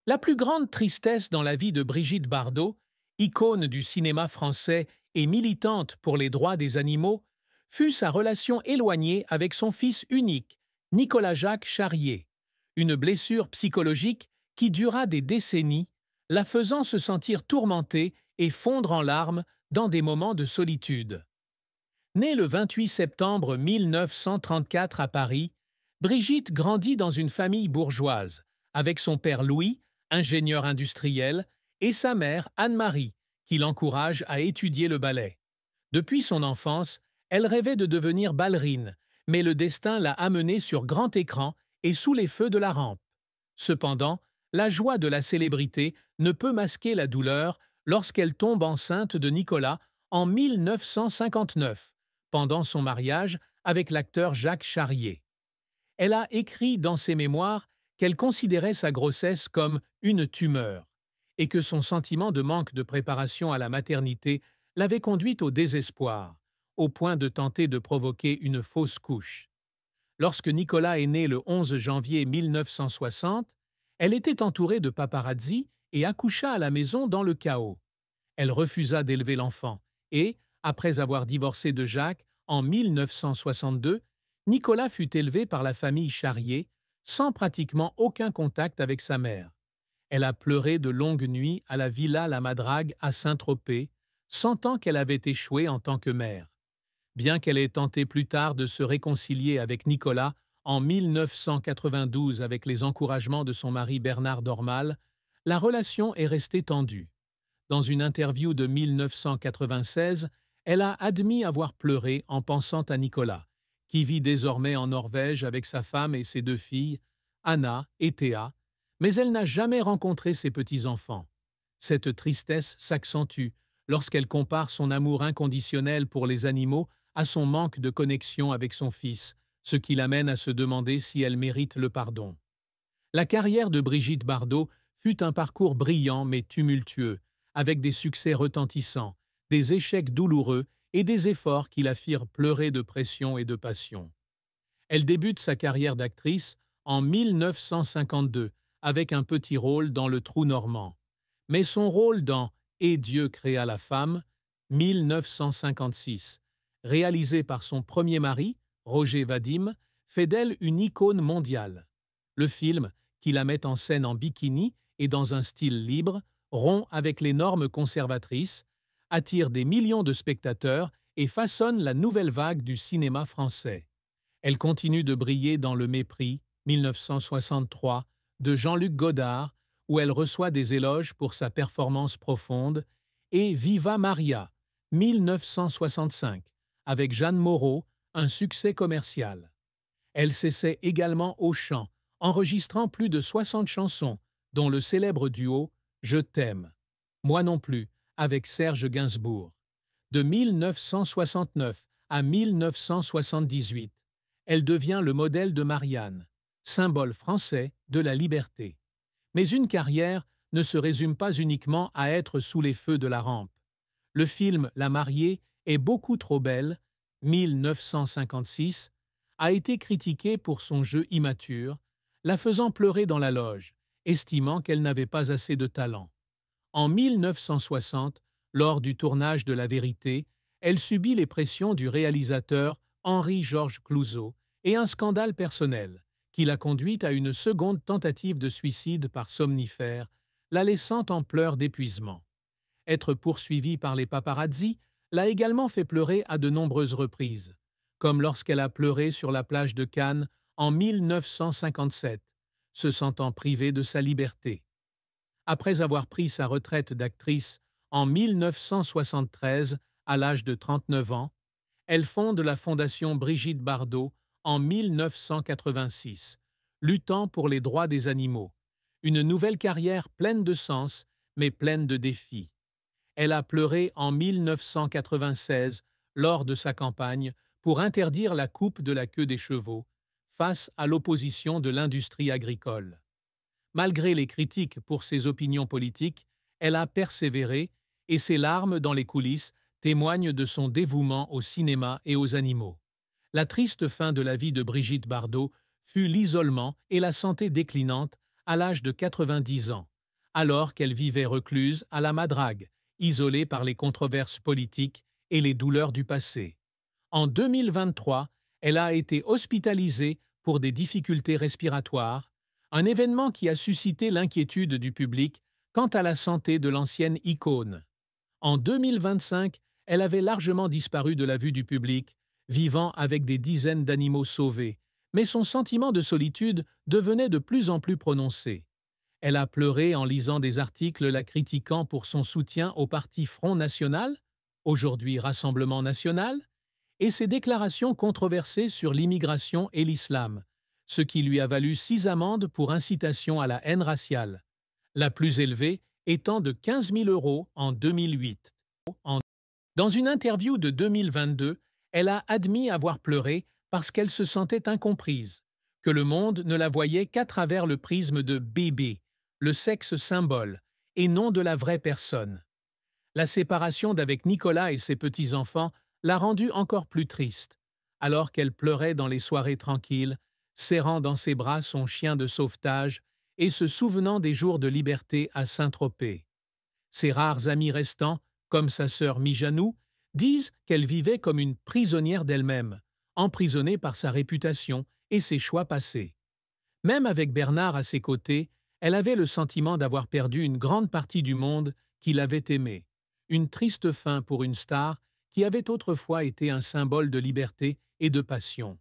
La plus grande tristesse dans la vie de Brigitte Bardot, icône du cinéma français et militante pour les droits des animaux, fut sa relation éloignée avec son fils unique, Nicolas-Jacques Charrier, une blessure psychologique qui dura des décennies, la faisant se sentir tourmentée et fondre en larmes dans des moments de solitude. Née le 28 septembre 1934 à Paris, Brigitte grandit dans une famille bourgeoise, avec son père Louis, ingénieur industriel, et sa mère Anne-Marie, qui l'encourage à étudier le ballet. Depuis son enfance, elle rêvait de devenir ballerine, mais le destin l'a amenée sur grand écran et sous les feux de la rampe. Cependant, la joie de la célébrité ne peut masquer la douleur lorsqu'elle tombe enceinte de Nicolas en 1959, pendant son mariage avec l'acteur Jacques Charrier. Elle a écrit dans ses mémoires qu'elle considérait sa grossesse comme une tumeur et que son sentiment de manque de préparation à la maternité l'avait conduite au désespoir, au point de tenter de provoquer une fausse couche. Lorsque Nicolas est né le 11 janvier 1960, elle était entourée de paparazzi et accoucha à la maison dans le chaos. Elle refusa d'élever l'enfant et, après avoir divorcé de Jacques en 1962, Nicolas fut élevé par la famille Charrier, sans pratiquement aucun contact avec sa mère. Elle a pleuré de longues nuits à la Villa La Madrague à Saint-Tropez, sentant qu'elle avait échoué en tant que mère. Bien qu'elle ait tenté plus tard de se réconcilier avec Nicolas en 1992 avec les encouragements de son mari Bernard Dormal, la relation est restée tendue. Dans une interview de 1996, elle a admis avoir pleuré en pensant à Nicolas, qui vit désormais en Norvège avec sa femme et ses deux filles, Anna et Théa, mais elle n'a jamais rencontré ses petits-enfants. Cette tristesse s'accentue lorsqu'elle compare son amour inconditionnel pour les animaux à son manque de connexion avec son fils, ce qui l'amène à se demander si elle mérite le pardon. La carrière de Brigitte Bardot fut un parcours brillant mais tumultueux, avec des succès retentissants, des échecs douloureux et des efforts qui la firent pleurer de pression et de passion. Elle débute sa carrière d'actrice en 1952 avec un petit rôle dans Le Trou normand. Mais son rôle dans Et Dieu créa la femme, 1956, réalisé par son premier mari, Roger Vadim, fait d'elle une icône mondiale. Le film, qui la met en scène en bikini et dans un style libre, rompt avec les normes conservatrices, attire des millions de spectateurs et façonne la nouvelle vague du cinéma français. Elle continue de briller dans Le Mépris, 1963, de Jean-Luc Godard, où elle reçoit des éloges pour sa performance profonde, et Viva Maria, 1965, avec Jeanne Moreau, un succès commercial. Elle s'essaie également au chant, enregistrant plus de 60 chansons, dont le célèbre duo Je t'aime, moi non plus, avec Serge Gainsbourg. De 1969 à 1978, elle devient le modèle de Marianne, symbole français de la liberté. Mais une carrière ne se résume pas uniquement à être sous les feux de la rampe. Le film La mariée est beaucoup trop belle, 1956, a été critiqué pour son jeu immature, la faisant pleurer dans la loge, estimant qu'elle n'avait pas assez de talent. En 1960, lors du tournage de La Vérité, elle subit les pressions du réalisateur Henri-Georges Clouzot et un scandale personnel, qui l'a conduite à une seconde tentative de suicide par somnifère, la laissant en pleurs d'épuisement. Être poursuivie par les paparazzis l'a également fait pleurer à de nombreuses reprises, comme lorsqu'elle a pleuré sur la plage de Cannes en 1957, se sentant privée de sa liberté. Après avoir pris sa retraite d'actrice en 1973, à l'âge de 39 ans, elle fonde la Fondation Brigitte Bardot en 1986, luttant pour les droits des animaux. Une nouvelle carrière pleine de sens, mais pleine de défis. Elle a pleuré en 1996 lors de sa campagne pour interdire la coupe de la queue des chevaux, face à l'opposition de l'industrie agricole. Malgré les critiques pour ses opinions politiques, elle a persévéré et ses larmes dans les coulisses témoignent de son dévouement au cinéma et aux animaux. La triste fin de la vie de Brigitte Bardot fut l'isolement et la santé déclinante à l'âge de 90 ans, alors qu'elle vivait recluse à la Madrague, isolée par les controverses politiques et les douleurs du passé. En 2023, elle a été hospitalisée pour des difficultés respiratoires, un événement qui a suscité l'inquiétude du public quant à la santé de l'ancienne icône. En 2025, elle avait largement disparu de la vue du public, vivant avec des dizaines d'animaux sauvés, mais son sentiment de solitude devenait de plus en plus prononcé. Elle a pleuré en lisant des articles la critiquant pour son soutien au parti Front National, aujourd'hui Rassemblement National, et ses déclarations controversées sur l'immigration et l'islam, ce qui lui a valu 6 amendes pour incitation à la haine raciale, la plus élevée étant de 15 000 € en 2008. Dans une interview de 2022, elle a admis avoir pleuré parce qu'elle se sentait incomprise, que le monde ne la voyait qu'à travers le prisme de bébé, le sexe symbole, et non de la vraie personne. La séparation d'avec Nicolas et ses petits-enfants l'a rendue encore plus triste, alors qu'elle pleurait dans les soirées tranquilles, serrant dans ses bras son chien de sauvetage et se souvenant des jours de liberté à Saint-Tropez. Ses rares amis restants, comme sa sœur Mijanou, disent qu'elle vivait comme une prisonnière d'elle-même, emprisonnée par sa réputation et ses choix passés. Même avec Bernard à ses côtés, elle avait le sentiment d'avoir perdu une grande partie du monde qui l'avait aimée. Une triste fin pour une star qui avait autrefois été un symbole de liberté et de passion.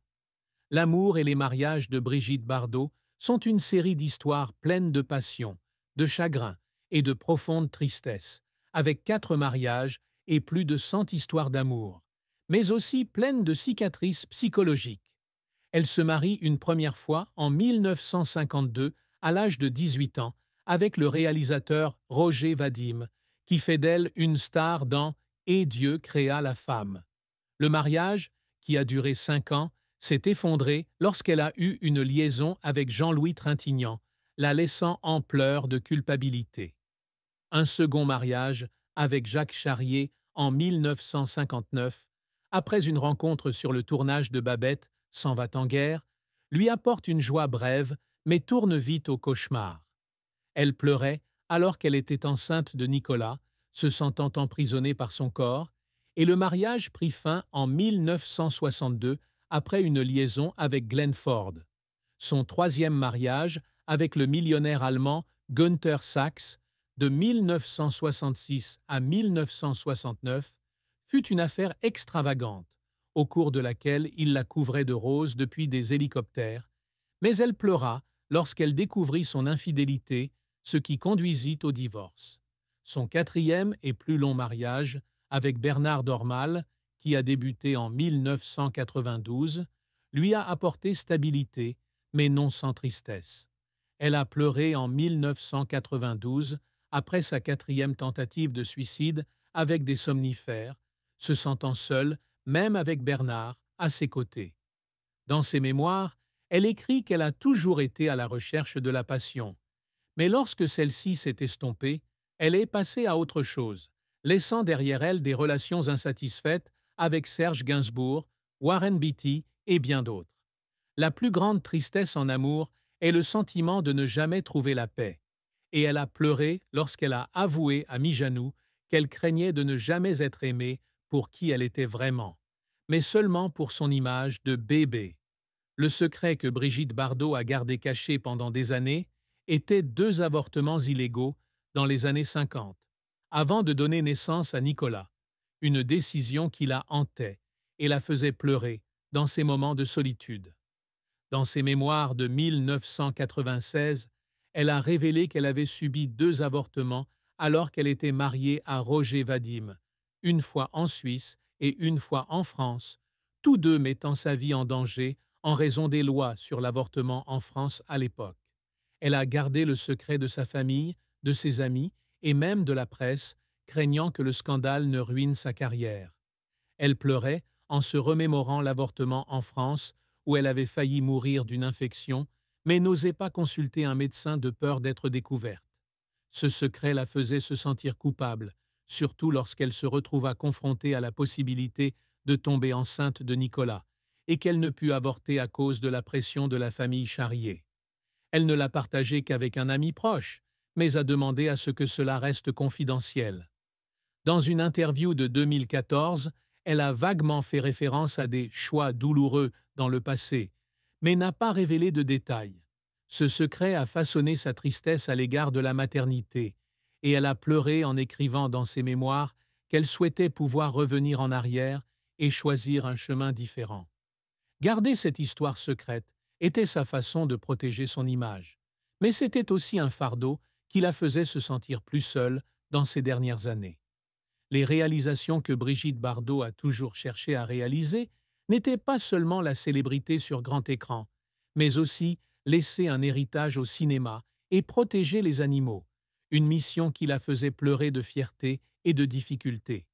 L'amour et les mariages de Brigitte Bardot sont une série d'histoires pleines de passion, de chagrin et de profonde tristesse, avec 4 mariages et plus de 100 histoires d'amour, mais aussi pleines de cicatrices psychologiques. Elle se marie une première fois en 1952 à l'âge de 18 ans avec le réalisateur Roger Vadim, qui fait d'elle une star dans « Et Dieu créa la femme ». Le mariage, qui a duré 5 ans, s'est effondré lorsqu'elle a eu une liaison avec Jean-Louis Trintignant, la laissant en pleurs de culpabilité. Un second mariage avec Jacques Charrier en 1959, après une rencontre sur le tournage de Babette, S'en va en guerre, lui apporte une joie brève, mais tourne vite au cauchemar. Elle pleurait alors qu'elle était enceinte de Nicolas, se sentant emprisonnée par son corps, et le mariage prit fin en 1962 après une liaison avec Glenn Ford. Son 3e mariage avec le millionnaire allemand Günther Sachs, de 1966 à 1969, fut une affaire extravagante, au cours de laquelle il la couvrait de roses depuis des hélicoptères, mais elle pleura lorsqu'elle découvrit son infidélité, ce qui conduisit au divorce. Son 4e et plus long mariage, avec Bernard Dormal, qui a débuté en 1992, lui a apporté stabilité, mais non sans tristesse. Elle a pleuré en 1992, après sa 4e tentative de suicide avec des somnifères, se sentant seule, même avec Bernard, à ses côtés. Dans ses mémoires, elle écrit qu'elle a toujours été à la recherche de la passion. Mais lorsque celle-ci s'est estompée, elle est passée à autre chose, laissant derrière elle des relations insatisfaites avec Serge Gainsbourg, Warren Beatty et bien d'autres. La plus grande tristesse en amour est le sentiment de ne jamais trouver la paix. Et elle a pleuré lorsqu'elle a avoué à Mijanou qu'elle craignait de ne jamais être aimée pour qui elle était vraiment, mais seulement pour son image de bébé. Le secret que Brigitte Bardot a gardé caché pendant des années était 2 avortements illégaux dans les années 50, avant de donner naissance à Nicolas, une décision qui la hantait et la faisait pleurer dans ses moments de solitude. Dans ses mémoires de 1996, elle a révélé qu'elle avait subi 2 avortements alors qu'elle était mariée à Roger Vadim, une fois en Suisse et une fois en France, tous 2 mettant sa vie en danger en raison des lois sur l'avortement en France à l'époque. Elle a gardé le secret de sa famille, de ses amis et même de la presse, craignant que le scandale ne ruine sa carrière. Elle pleurait en se remémorant l'avortement en France où elle avait failli mourir d'une infection, mais n'osait pas consulter un médecin de peur d'être découverte. Ce secret la faisait se sentir coupable, surtout lorsqu'elle se retrouva confrontée à la possibilité de tomber enceinte de Nicolas, et qu'elle ne put avorter à cause de la pression de la famille Charrier. Elle ne l'a partagé qu'avec un ami proche, mais a demandé à ce que cela reste confidentiel. Dans une interview de 2014, elle a vaguement fait référence à des choix douloureux dans le passé, mais n'a pas révélé de détails. Ce secret a façonné sa tristesse à l'égard de la maternité, et elle a pleuré en écrivant dans ses mémoires qu'elle souhaitait pouvoir revenir en arrière et choisir un chemin différent. Garder cette histoire secrète était sa façon de protéger son image, mais c'était aussi un fardeau qui la faisait se sentir plus seule dans ces dernières années. Les réalisations que Brigitte Bardot a toujours cherché à réaliser n'étaient pas seulement la célébrité sur grand écran, mais aussi laisser un héritage au cinéma et protéger les animaux, une mission qui la faisait pleurer de fierté et de difficulté.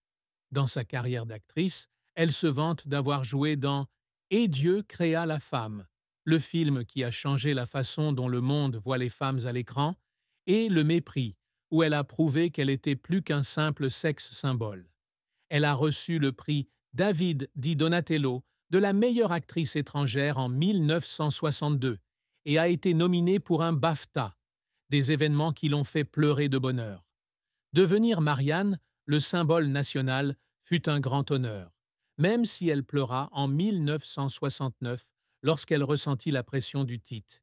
Dans sa carrière d'actrice, elle se vante d'avoir joué dans « Et Dieu créa la femme », le film qui a changé la façon dont le monde voit les femmes à l'écran, et Le Mépris, où elle a prouvé qu'elle était plus qu'un simple sexe symbole. Elle a reçu le prix David di Donatello de la meilleure actrice étrangère en 1962 et a été nominée pour un BAFTA, des événements qui l'ont fait pleurer de bonheur. Devenir Marianne, le symbole national, fut un grand honneur, même si elle pleura en 1969 lorsqu'elle ressentit la pression du titre.